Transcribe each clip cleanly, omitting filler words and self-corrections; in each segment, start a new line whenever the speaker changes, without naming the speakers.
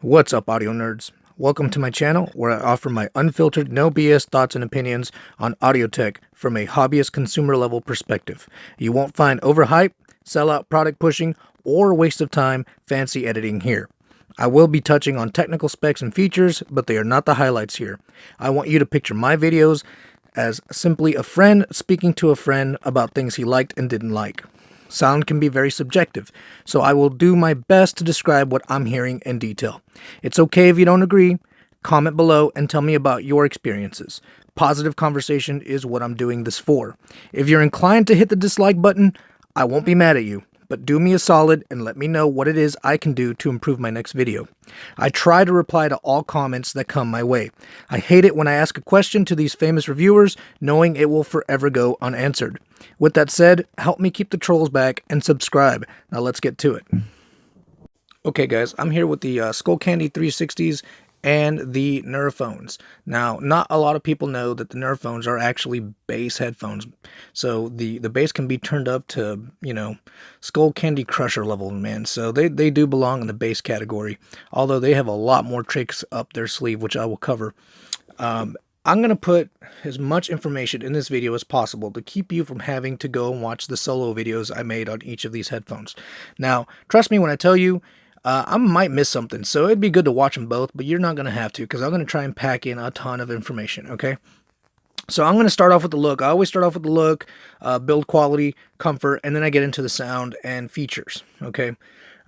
What's up, audio nerds? Welcome to my channel where I offer my unfiltered, no BS thoughts and opinions on audio tech from a hobbyist consumer level perspective. You won't find overhype, sellout product pushing, or waste of time fancy editing here. I will be touching on technical specs and features, but they are not the highlights here. I want you to picture my videos as simply a friend speaking to a friend about things he liked and didn't like. Sound can be very subjective, so I will do my best to describe what I'm hearing in detail. It's okay if you don't agree. Comment below and tell me about your experiences. Positive conversation is what I'm doing this for. If you're inclined to hit the dislike button, I won't be mad at you, but do me a solid and let me know what it is I can do to improve my next video. I try to reply to all comments that come my way. I hate it when I ask a question to these famous reviewers knowing it will forever go unanswered. With that said, help me keep the trolls back and subscribe. Now let's get to it. Okay guys, I'm here with the Skullcandy 360s and the Nuraphones. Now, not a lot of people know that the Nuraphones are actually bass headphones. So the bass can be turned up to, Skullcandy Crusher level, man. So they do belong in the bass category, although they have a lot more tricks up their sleeve, which I will cover. I'm going to put as much information in this video as possible to keep you from having to go and watch the solo videos I made on each of these headphones. Now, trust me when I tell you, I might miss something, so it'd be good to watch them both, but you're not going to have to, because I'm going to try and pack in a ton of information, okay? So I'm going to start off with the look. I always start off with the look, build quality, comfort, and then I get into the sound and features, okay?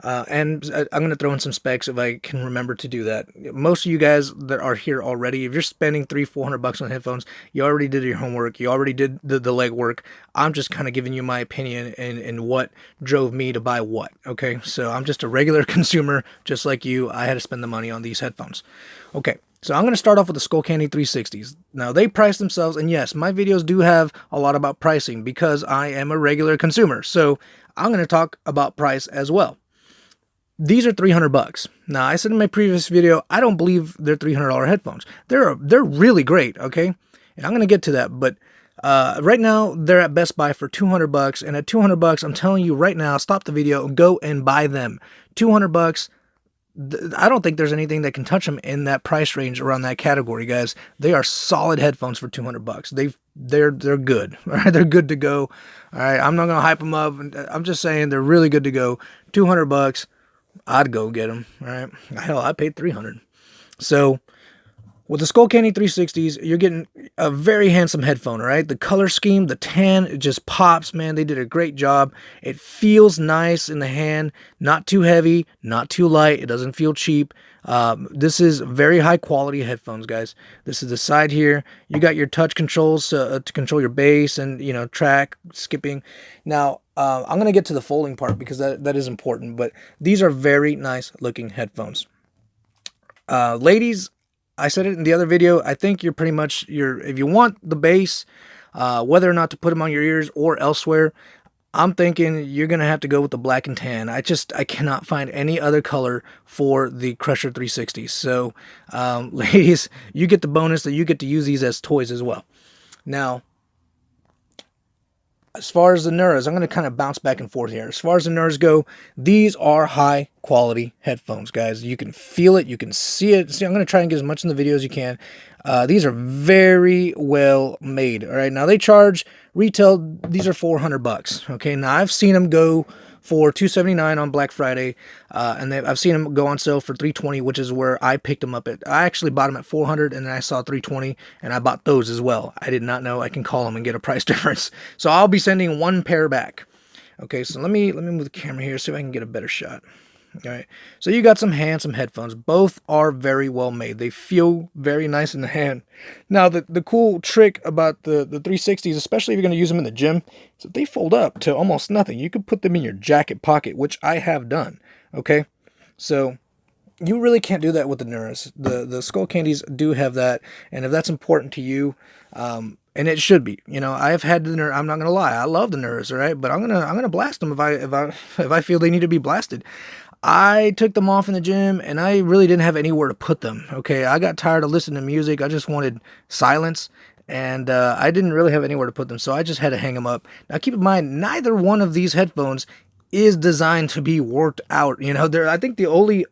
And I'm going to throw in some specs if I can remember to do that. Most of you guys that are here already, if you're spending $300-400 on headphones, you already did your homework. You already did the legwork. I'm just kind of giving you my opinion and what drove me to buy what. Okay, so I'm just a regular consumer, just like you. I had to spend the money on these headphones. Okay. So I'm going to start off with the Skullcandy 360s. Now, they price themselves, and yes, my videos do have a lot about pricing because I am a regular consumer. So I'm going to talk about price as well. These are $300. Now, I said in my previous video, I don't believe they're $300 headphones. They're really great, okay? And I'm going to get to that, but right now they're at Best Buy for $200, and at $200, I'm telling you right now, stop the video, go and buy them. $200. I don't think there's anything that can touch them in that price range around that category, guys. They are solid headphones for $200. They're good. All right, they're good to go. All right, I'm not gonna hype them up. I'm just saying they're really good to go. $200. I'd go get them, all right? Hell, I paid $300. So, with the Skullcandy 360s, you're getting a very handsome headphone, all right? The color scheme, the tan, it just pops, man. They did a great job. It feels nice in the hand, not too heavy, not too light. It doesn't feel cheap. This is very high quality headphones, guys. This is the side here. You got your touch controls to control your bass and, track, skipping. Now, I'm going to get to the folding part because that is important, but these are very nice looking headphones. Ladies, I said it in the other video, I think you're pretty much, if you want the bass, whether or not to put them on your ears or elsewhere, I'm thinking you're going to have to go with the black and tan. I cannot find any other color for the Crusher 360s. So, ladies, you get the bonus that you get to use these as toys as well. Now, as far as the Nuras, I'm going to kind of bounce back and forth here. As far as the Nuras go, these are high quality headphones, guys. You can feel it. You can see it. See, I'm going to try and get as much in the video as you can. These are very well made. All right. Now, they charge retail. These are $400. Okay. Now, I've seen them go for $279 on Black Friday, and I've seen them go on sale for $320, which is where I picked them up at. I actually bought them at $400, and then I saw $320, and I bought those as well. I did not know I can call them and get a price difference. So I'll be sending one pair back. Okay, so let me move the camera here, see if I can get a better shot. All right, so you got some handsome headphones. Both are very well made. They feel very nice in the hand. Now, the cool trick about the 360s, especially if you're going to use them in the gym, is that they fold up to almost nothing. You could put them in your jacket pocket, which I have done. Okay, so you really can't do that with the Nuras. The Skullcandies do have that, and if that's important to you, and it should be. I've had the Nuras. I'm not gonna lie. I love the Nuras, all right, but I'm gonna blast them if I feel they need to be blasted. I took them off in the gym, and I really didn't have anywhere to put them, okay? I got tired of listening to music. I just wanted silence, and I didn't really have anywhere to put them, so I just had to hang them up. Now, keep in mind, neither one of these headphones is designed to be worked out. I think the only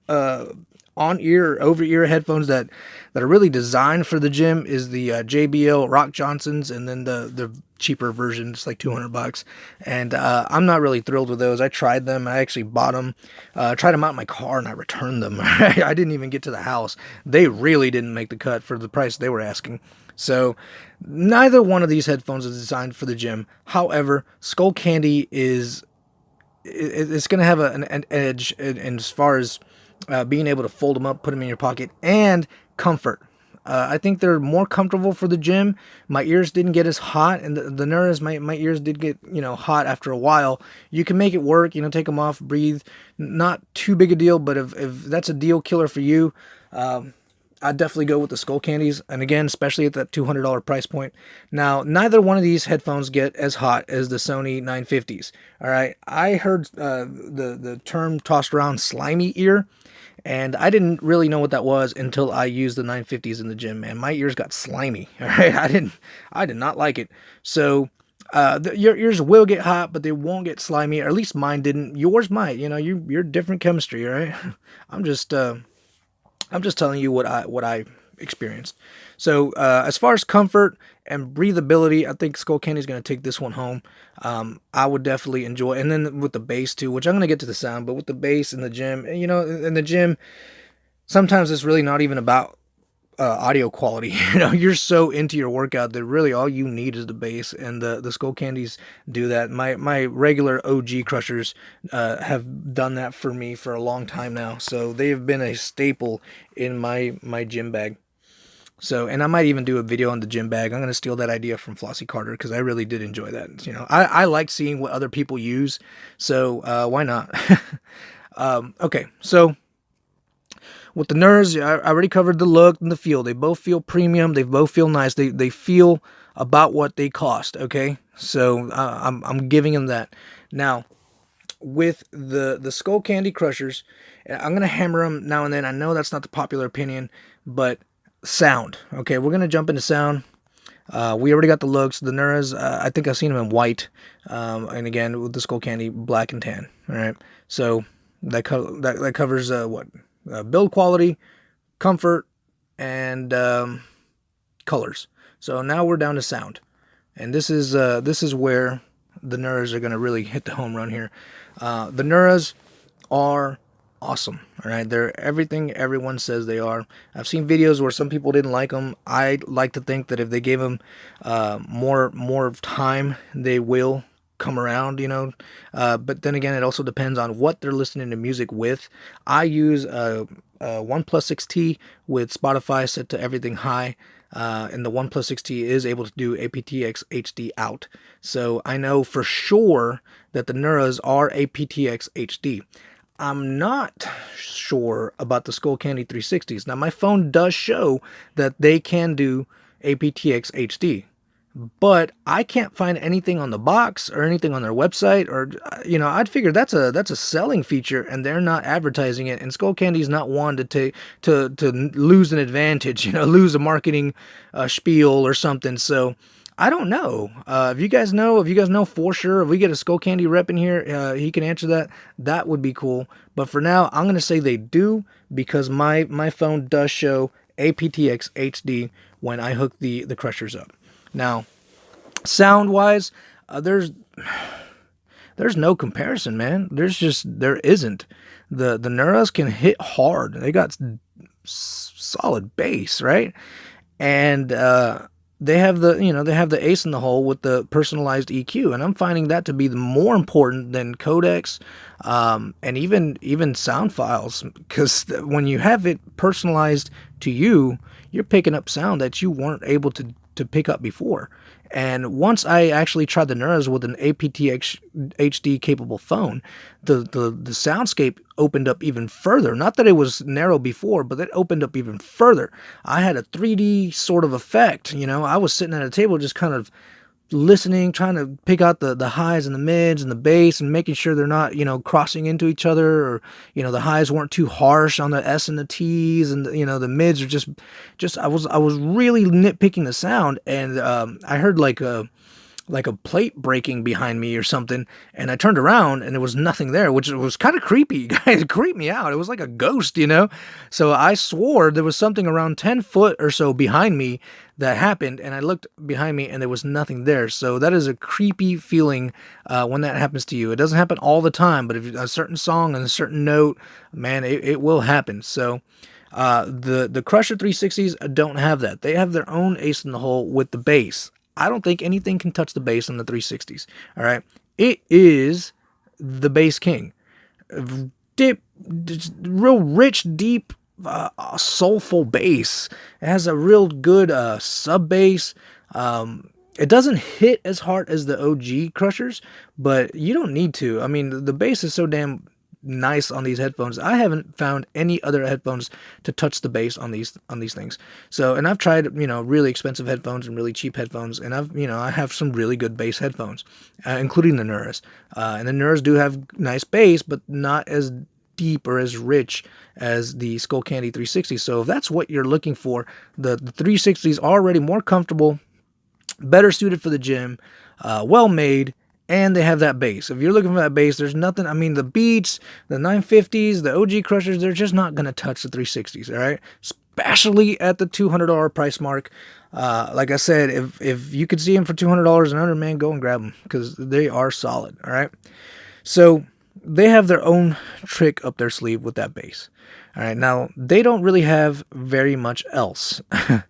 on-ear or over-ear headphones that are really designed for the gym is the JBL Rock Johnsons, and then the cheaper version, it's like $200. And I'm not really thrilled with those. I tried them. I actually bought them, tried them out in my car, and I returned them. I didn't even get to the house. They really didn't make the cut for the price they were asking. So neither one of these headphones is designed for the gym. However, Skullcandy it's going to have an edge in as far as being able to fold them up, put them in your pocket, and comfort. I think they're more comfortable for the gym. My ears didn't get as hot, and the Nuras, my ears did get, hot after a while. You can make it work, take them off, breathe. Not too big a deal, but if that's a deal killer for you, I'd definitely go with the Skullcandies, and again, especially at that $200 price point. Now, neither one of these headphones get as hot as the Sony 950s. All right, I heard the term tossed around, slimy ear, and I didn't really know what that was until I used the 950s in the gym. Man, my ears got slimy. All right, I did not like it. So your ears will get hot, but they won't get slimy, or at least mine didn't. Yours might. You're different chemistry. All right, I'm just telling you what I experienced. So as far as comfort and breathability, I think Skullcandy is going to take this one home. I would definitely enjoy, and then with the bass too, which I'm going to get to the sound, but with the bass in the gym, in the gym, sometimes it's really not even about audio quality. You're so into your workout that really all you need is the bass, and the Skullcandies do that. My regular OG Crushers have done that for me for a long time now, so they've been a staple in my gym bag. So, and I might even do a video on the gym bag. I'm going to steal that idea from Flossie Carter, because I really did enjoy that. I like seeing what other people use, so why not? Okay, so with the Nurs, I already covered the look and the feel. They both feel premium. They both feel nice. They feel about what they cost, okay? So I'm giving them that. Now, with the Skullcandy Crushers, I'm going to hammer them now and then. I know that's not the popular opinion, but sound. Okay, we're going to jump into sound. We already got the looks. The Nuras, I think I've seen them in white. And again, with the Skullcandy, black and tan. All right, so that covers what? Build quality, comfort, and colors. So now we're down to sound, and this is where the Nuras are going to really hit the home run here. The Nuras are awesome. All right, they're everything everyone says they are. I've seen videos where some people didn't like them. I like to think that if they gave them more time, they will come around, but then again, it also depends on what they're listening to music with. I use a OnePlus 6T with Spotify set to everything high, and the OnePlus 6T is able to do aptX HD out, so I know for sure that the Nuras are aptX HD. I'm not sure about the Skullcandy 360s. Now, my phone does show that they can do aptX HD, but I can't find anything on the box or anything on their website, or I'd figure that's a selling feature, and they're not advertising it. And Skullcandy's not one to lose an advantage, lose a marketing spiel or something. So I don't know. If you guys know for sure, if we get a Skullcandy rep in here, he can answer that. That would be cool. But for now, I'm gonna say they do, because my phone does show aptX HD when I hook the Crushers up. Now, sound-wise, there's no comparison, man. There isn't. The Nuras can hit hard. They got solid bass, right? And they have the ace in the hole with the personalized EQ, and I'm finding that to be more important than codecs, and even sound files, because when you have it personalized to you, you're picking up sound that you weren't able to pick up before. And once I actually tried the Nuras with an aptX HD capable phone, the soundscape opened up even further. Not that it was narrow before, but it opened up even further. I had a 3D sort of effect. I was sitting at a table just kind of listening, trying to pick out the highs and the mids and the bass, and making sure they're not crossing into each other, or the highs weren't too harsh on the S and the T's, and the mids are just I was really nitpicking the sound. And I heard like like a plate breaking behind me or something, and I turned around and there was nothing there, which was kind of creepy. Guys, it creeped me out. It was like a ghost, you know? So I swore there was something around 10 foot or so behind me that happened, and I looked behind me and there was nothing there. So that is a creepy feeling when that happens to you. It doesn't happen all the time, but if a certain song and a certain note, man, it will happen. So the Crusher 360s don't have that. They have their own ace in the hole with the bass. I don't think anything can touch the bass on the 360s. All right, it is the bass king. Deep, real rich, deep, soulful bass. It has a real good sub bass. It doesn't hit as hard as the OG Crushers, but you don't need to. I mean, the bass is so damn nice on these headphones. I haven't found any other headphones to touch the bass on these things. So, and I've tried, you know, really expensive headphones and really cheap headphones, and I have some really good bass headphones, including the Nuras. And the Nuras do have nice bass, but not as deep or as rich as the Skullcandy 360. So if that's what you're looking for, the 360s are already more comfortable, better suited for the gym, well made, and they have that bass. If you're looking for that bass, there's nothing. I mean, the Beats, the 950s, the OG Crushers, they're just not going to touch the 360s, all right? Especially at the $200 price mark. Like I said, if you could see them for $200 and under, man, go and grab them because they are solid, all right? So they have their own trick up their sleeve with that bass. All right, now they don't really have very much else. All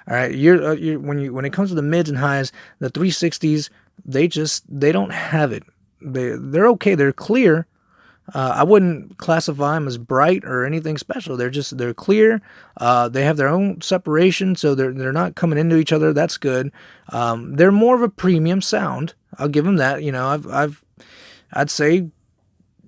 right, when it comes to the mids and highs, the 360s, they don't have it. They're okay. They're clear. I wouldn't classify them as bright or anything special. They're clear. They have their own separation, so they're not coming into each other. That's good. They're more of a premium sound. I'll give them that. You know, I'd say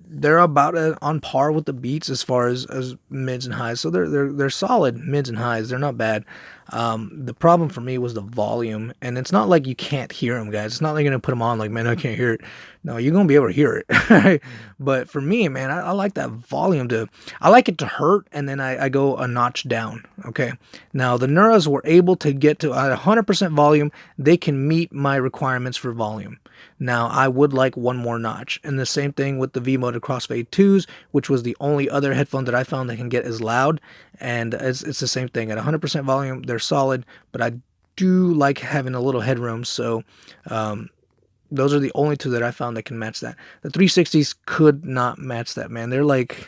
they're about on par with the Beats as far as mids and highs. So they're solid mids and highs. They're not bad. The problem for me was the volume, and it's not like you can't hear them, guys. It's not like you're gonna put them on like, man, I can't hear it. No, you're gonna be able to hear it. But for me, man, I like that volume I like it to hurt, and then I go a notch down. Okay. Now the Nuras were able to get to 100% volume. They can meet my requirements for volume. Now, I would like one more notch. And the same thing with the V-Moda Crossfade 2s, which was the only other headphone that I found that can get as loud. And it's the same thing. At 100% volume, they're solid, but I do like having a little headroom. So those are the only two that I found that can match that. The 360s could not match that, man. They're like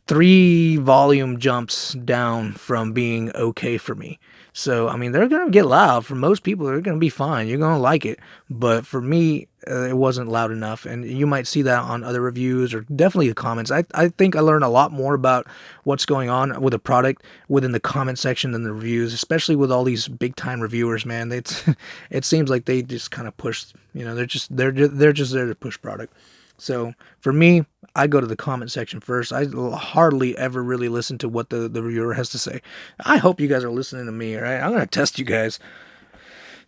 3 volume jumps down from being okay for me. So, I mean, they're going to get loud. For most people, they're going to be fine. You're going to like it. But for me, it wasn't loud enough. And you might see that on other reviews or definitely the comments. I think I learned a lot more about what's going on with a product within the comment section than the reviews, especially with all these big time reviewers, man. It seems like they just kind of push, you know, they're just there to push product. So for me, I go to the comment section first. I hardly ever really listen to what the reviewer has to say. I hope you guys are listening to me, all right? I'm going to test you guys.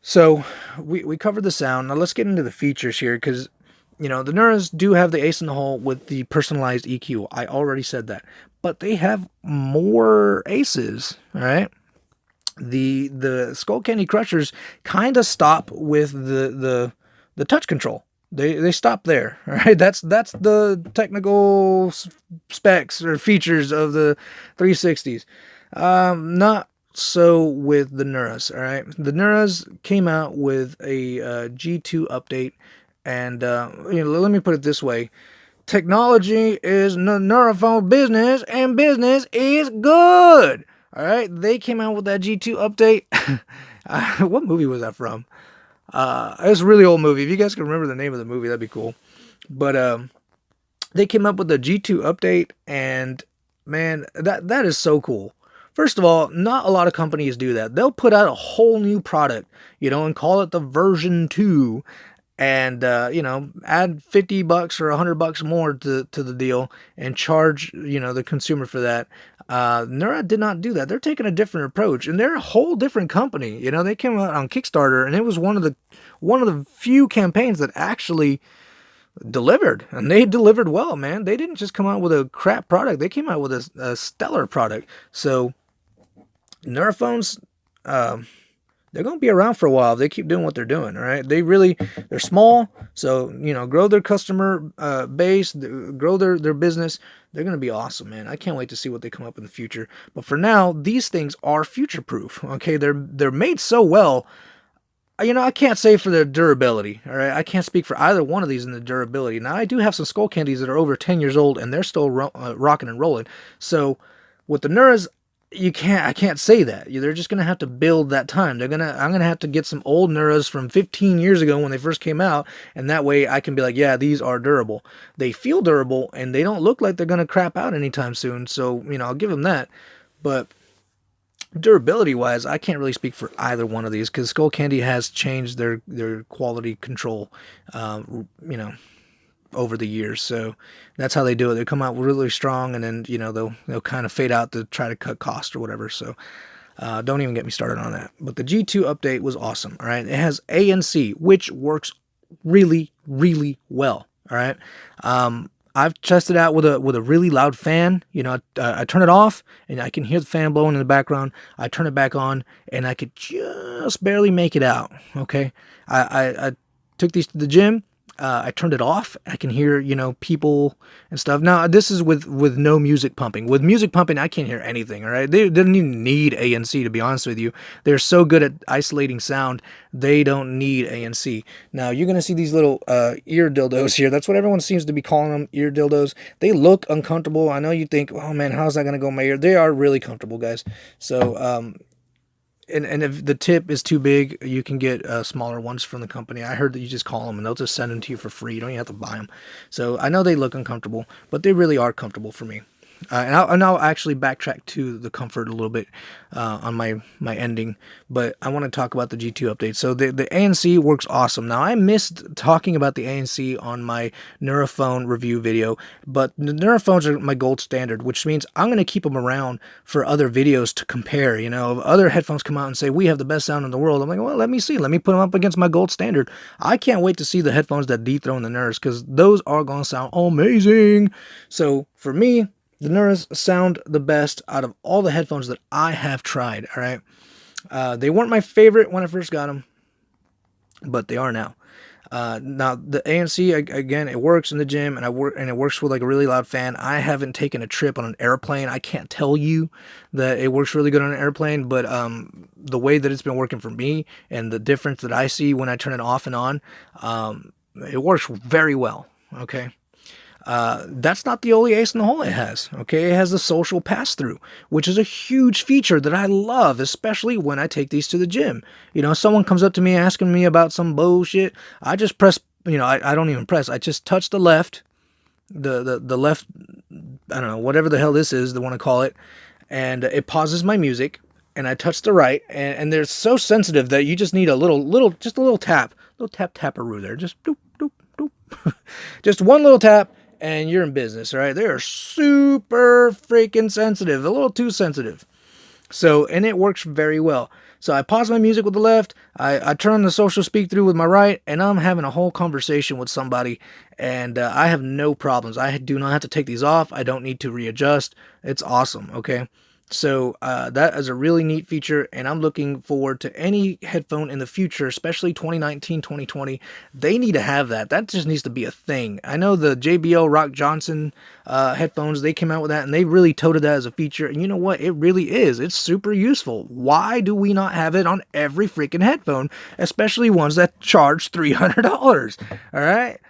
So we covered the sound. Now let's get into the features here because, you know, the Nuras do have the ace in the hole with the personalized EQ. I already said that. But they have more aces, all right? The Skullcandy Crushers kind of stop with the touch control. They stop there, all right? That's the technical specs or features of the 360s. Not so with the Nuras, all right? The Nuras came out with a G2 update, and you know, let me put it this way. Technology is Nuraphone business, and business is good, all right? They came out with that G2 update. What movie was that from? It's a really old movie. If you guys can remember the name of the movie, that'd be cool. But they came up with the G2 update, and man, that is so cool. First of all, not a lot of companies do that. They'll put out a whole new product, you know, and call it the version 2, and you know, add $50 or $100 more to the deal and charge, you know, the consumer for that. Nura did not do that. They're taking a different approach, and they're a whole different company. You know, they came out on Kickstarter, and it was one of the few campaigns that actually delivered, and they delivered well, man. They didn't just come out with a crap product. They came out with a stellar product. So Nuraphones, they're going to be around for a while if they keep doing what they're doing. All right, they're small, so grow their customer base, grow their business. They're going to be awesome, man. I can't wait to see what they come up in the future. But for now, these things are future proof. Okay, they're made so well. I can't say for their durability, all right? I can't speak for either one of these in the durability. Now, I do have some Skullcandies that are over 10 years old, and they're still rocking and rolling. So, with the Nuras, I can't say that. They're just going to have to build that time. I'm going to have to get some old Nuras from 15 years ago when they first came out, and that way I can be like, yeah, these are durable. They feel durable, and they don't look like they're going to crap out anytime soon, so, I'll give them that. But durability wise, I can't really speak for either one of these because Skullcandy has changed their quality control, over the years. So that's how they do it. They come out really strong, and then they'll kind of fade out to try to cut cost or whatever. So don't even get me started on that. But the G2 update was awesome. All right, it has ANC, which works really, really well. All right. I've tested out with a really loud fan. I turn it off and I can hear the fan blowing in the background. I turn it back on and I could just barely make it out. Okay. I took these to the gym. I turned it off. I can hear, people and stuff. Now, this is with no music pumping. With music pumping, I can't hear anything, all right? They didn't even need ANC, to be honest with you. They're so good at isolating sound, they don't need ANC. Now, you're going to see these little ear dildos here. That's what everyone seems to be calling them, ear dildos. They look uncomfortable. I know you think, oh, man, how's that going to go in my ear? They are really comfortable, guys. So, and if the tip is too big, you can get smaller ones from the company. I heard that you just call them and they'll just send them to you for free. You don't even have to buy them. So I know they look uncomfortable, but they really are comfortable for me. And I'll actually backtrack to the comfort a little bit on my ending, but I want to talk about the G2 update. So the ANC works awesome. Now, I missed talking about the ANC on my Nuraphone review video, but the Nuraphones are my gold standard, which means I'm going to keep them around for other videos to compare. Other headphones come out and say, we have the best sound in the world. I'm like, well, let me see. Let me put them up against my gold standard. I can't wait to see the headphones that dethrone the Nuras because those are going to sound amazing. So for me, the Nuras sound the best out of all the headphones that I have tried, all right? They weren't my favorite when I first got them, but they are now. Now, the ANC, again, it works in the gym, and it works with like a really loud fan. I haven't taken a trip on an airplane. I can't tell you that it works really good on an airplane, but the way that it's been working for me and the difference that I see when I turn it off and on, it works very well, okay? That's not the only ace in the hole it has, okay? It has the social pass-through, which is a huge feature that I love, especially when I take these to the gym. Someone comes up to me asking me about some bullshit, I just press, I don't even press, I just touch the left, the left, I don't know, whatever the hell this is, they want to call it, and it pauses my music, and I touch the right, and they're so sensitive that you just need a little tap-a-roo there, just doop, doop, doop. Just one little tap, and you're in business, all right? They are super freaking sensitive, a little too sensitive. So, and it works very well. So I pause my music with the left, I turn on the social speak through with my right, and I'm having a whole conversation with somebody, and I have no problems. I do not have to take these off. I don't need to readjust. It's awesome, okay? So that is a really neat feature, and I'm looking forward to any headphone in the future, especially 2019, 2020. They need to have that. That just needs to be a thing. I know the JBL Rock Johnson headphones, they came out with that, and they really touted that as a feature. And you know what? It really is. It's super useful. Why do we not have it on every freaking headphone, especially ones that charge $300? All right?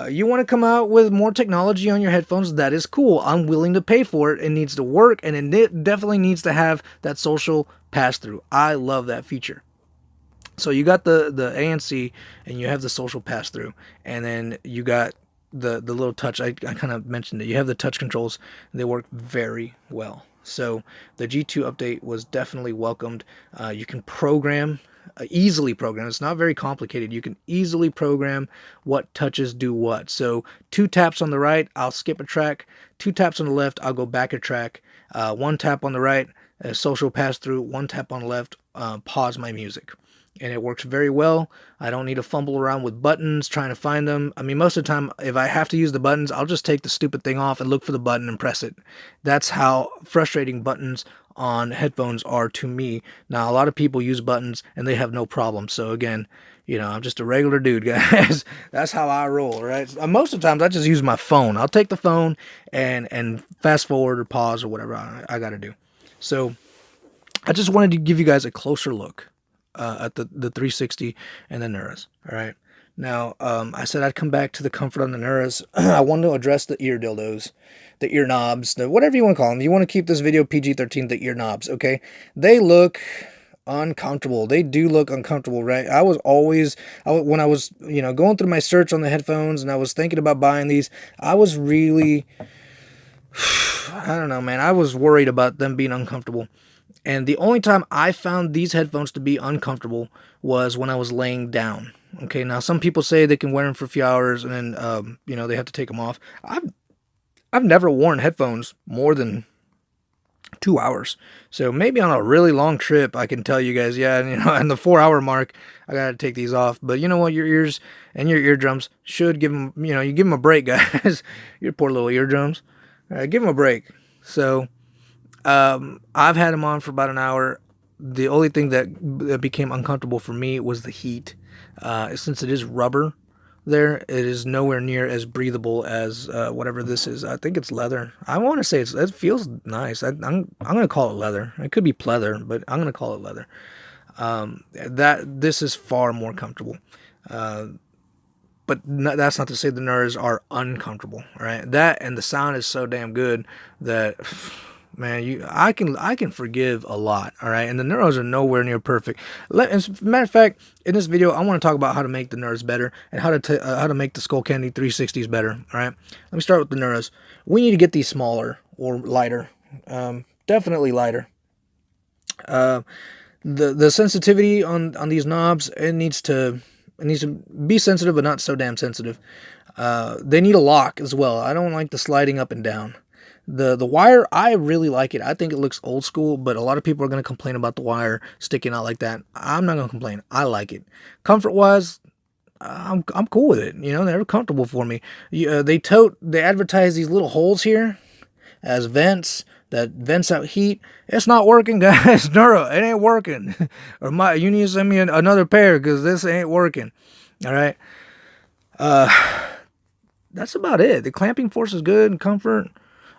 You want to come out with more technology on your headphones, that is cool. I'm willing to pay for it. It needs to work, and it definitely needs to have that social pass-through. I love that feature. So you got the ANC, and you have the social pass-through, and then you got the little touch. I kind of mentioned it. You have the touch controls. They work very well. So the G2 update was definitely welcomed. You can easily program. It's not very complicated. You can easily program what touches do what. So 2 taps on the right, I'll skip a track. 2 taps on the left, I'll go back a track. 1 tap on the right, social pass through. 1 tap on the left, pause my music. And it works very well. I don't need to fumble around with buttons trying to find them. I mean, most of the time, if I have to use the buttons, I'll just take the stupid thing off and look for the button and press it. That's how frustrating buttons on headphones are to me. Now, a lot of people use buttons and they have no problem. So again, you know, I'm just a regular dude, guys. That's how I roll, right? Most of the times I just use my phone. I'll take the phone and fast forward or pause or whatever I got to do. So I just wanted to give you guys a closer look at the 360 and the Nuras. All right. Now, I said I'd come back to the comfort on the Nuras. I wanted to address the ear dildos, the ear knobs, the whatever you want to call them. You want to keep this video PG-13, the ear knobs, okay? They look uncomfortable. They do look uncomfortable, right? When I was, you know, going through my search on the headphones and I was thinking about buying these, I was really, I don't know, man. I was worried about them being uncomfortable. And the only time I found these headphones to be uncomfortable was when I was laying down. Okay, now some people say they can wear them for a few hours and then, you know, they have to take them off. I've never worn headphones more than 2 hours. So maybe on a really long trip, I can tell you guys, yeah, you know, at the 4-hour mark, I got to take these off. But you know what? Your ears and your eardrums should give them, you know, you give them a break, guys. Your poor little eardrums. All right, give them a break. So I've had them on for about an hour. The only thing that became uncomfortable for me was the heat. Since it is rubber there, it is nowhere near as breathable as whatever this is. I think it's leather. I want to say it feels nice. I'm going to call it leather. It could be pleather, but I'm going to call it leather. This is far more comfortable. But that's not to say the Nuras are uncomfortable, right? That and the sound is so damn good that, man, I can forgive a lot, all right? And the Nuras are nowhere near perfect. As a matter of fact, in this video, I want to talk about how to make the Nuras better and how to make the Skullcandy 360s better, all right? Let me start with the Nuras. We need to get these smaller or lighter, definitely lighter. The sensitivity on these knobs, it needs to be sensitive, but not so damn sensitive. They need a lock as well. I don't like the sliding up and down. The wire, I really like it. I think it looks old school, but a lot of people are going to complain about the wire sticking out like that. I'm not going to complain. I like it. Comfort-wise, I'm cool with it. You know, they're comfortable for me. They advertise these little holes here as vents that vents out heat. It's not working, guys. Nura, it ain't working. You need to send me another pair because this ain't working. All right. That's about it. The clamping force is good and comfort.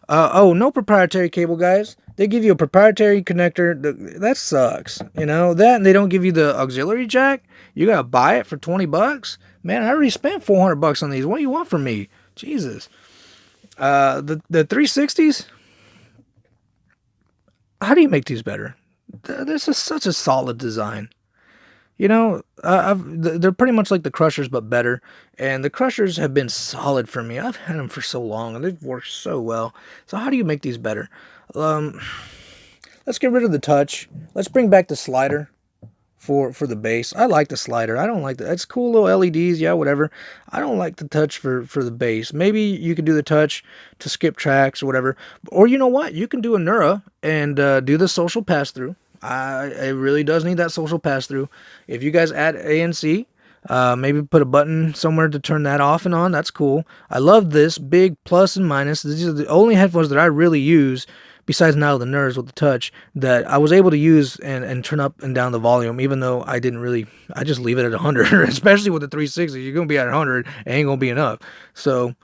No proprietary cable, guys. They give you a proprietary connector. That sucks. You know, that and they don't give you the auxiliary jack. You gotta buy it for 20 bucks. Man, I already spent 400 bucks on these. What do you want from me? Jesus. The 360s. How do you make these better? This is such a solid design. You know, they're pretty much like the Crushers, but better. And the Crushers have been solid for me. I've had them for so long, and they've worked so well. So how do you make these better? Let's get rid of the touch. Let's bring back the slider for the bass. I like the slider. I don't like that. It's cool little LEDs, yeah, whatever. I don't like the touch for the bass. Maybe you could do the touch to skip tracks or whatever. Or you know what? You can do a Nura and do the social pass-through. It really does need that social pass-through. If you guys add ANC, maybe put a button somewhere to turn that off and on, that's cool. I love this big plus and minus. These are the only headphones that I really use, besides now the Nuras with the touch, that I was able to use and turn up and down the volume, even though I just leave it at 100, especially with the 360. You're going to be at 100, it ain't going to be enough. So,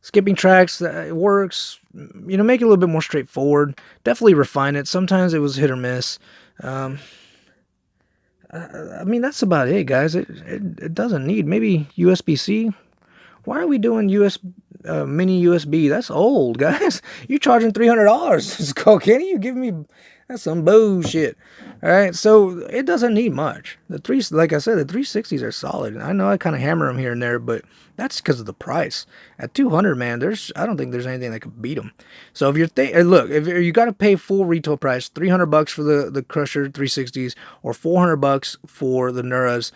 skipping tracks, it works. You know, make it a little bit more straightforward. Definitely refine it. Sometimes it was hit or miss. I mean, that's about it, guys. It doesn't need maybe USB-C. Why are we doing mini USB? That's old, guys. You charging $300. Skullcandy, you giving me... That's some bullshit. All right, so it doesn't need much. Like I said, the 360s are solid. I know I kind of hammer them here and there, but that's because of the price. At $200, man, I don't think there's anything that could beat them. So if if you got to pay full retail price, $300 for the Crusher 360s or $400 for the Nuras,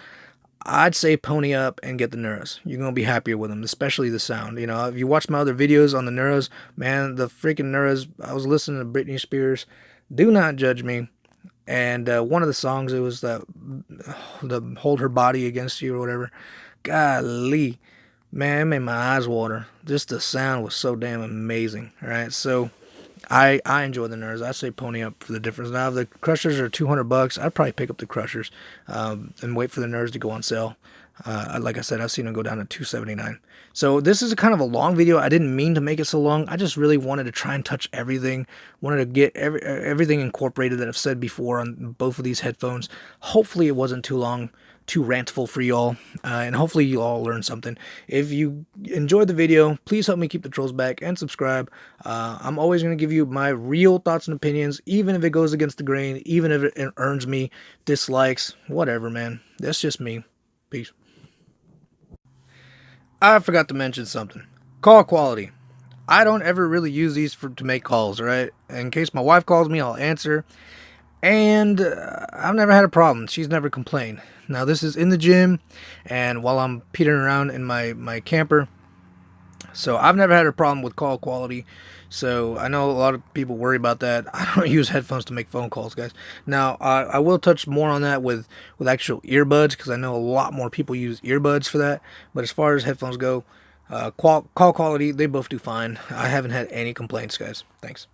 I'd say pony up and get the Nuras. You're going to be happier with them, especially the sound. You know, if you watch my other videos on the Nuras, man, the freaking Nuras, I was listening to Britney Spears. Do not judge me. And one of the songs, it was the Hold Her Body Against You or whatever. Golly, man, it made my eyes water. Just the sound was so damn amazing. All right, so I enjoy the Nurs. I say pony up for the difference. Now, if the Crushers are $200, I'd probably pick up the Crushers and wait for the Nurs to go on sale. Like I said, I've seen them go down to $279. So this is a kind of a long video. I didn't mean to make it so long. I just really wanted to try and touch everything. Wanted to get everything incorporated that I've said before on both of these headphones. Hopefully it wasn't too long, too rantful for y'all, and hopefully you all learned something. If you enjoyed the video, please help me keep the trolls back and subscribe. I'm always going to give you my real thoughts and opinions, even if it goes against the grain, even if it earns me dislikes, whatever, man. That's just me. Peace. I forgot to mention something. Call quality. I don't ever really use these to make calls, right? In case my wife calls me, I'll answer. And I've never had a problem. She's never complained. Now, this is in the gym and while I'm petering around in my camper. So I've never had a problem with call quality. So I know a lot of people worry about that. I don't use headphones to make phone calls, guys. Now, I will touch more on that with actual earbuds, because I know a lot more people use earbuds for that. But as far as headphones go, call quality, they both do fine. I haven't had any complaints, guys. Thanks.